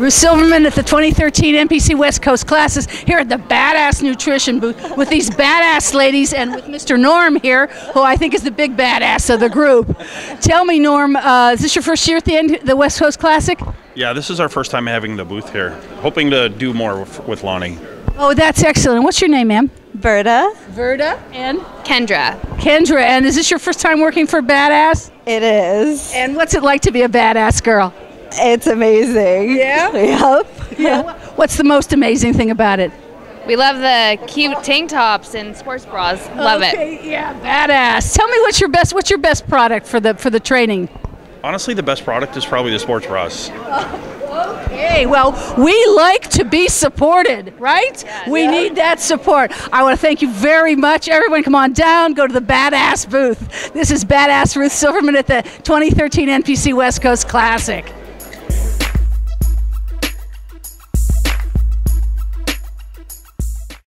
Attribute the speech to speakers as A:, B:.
A: Ruth Silverman at the 2013 NPC West Coast Classes here at the Badass Nutrition booth with these badass ladies and with Mr. Norm here, who I think is the big badass of the group. Tell me, Norm, is this your first year at the West Coast Classic?
B: Yeah, this is our first time having the booth here. Hoping to do more with Lonnie.
A: Oh, that's excellent. What's your name, ma'am?
C: Berta.
A: Verda. And?
D: Kendra.
A: Kendra. And is this your first time working for Badass?
C: It is.
A: And what's it like to be a badass girl?
C: It's amazing.
A: Yeah?
C: Yep.
A: Yeah. What's the most amazing thing about it?
D: We love the cute tank tops and sports bras. Love it.
A: Yeah, badass. Tell me what's your best product for the training?
B: Honestly, the best product is probably the sports bras.
A: Okay, well, we like to be supported, right? We need that support. I want to thank you very much. Everyone come on down, go to the Badass booth. This is Badass Ruth Silverman at the 2013 NPC West Coast Classic.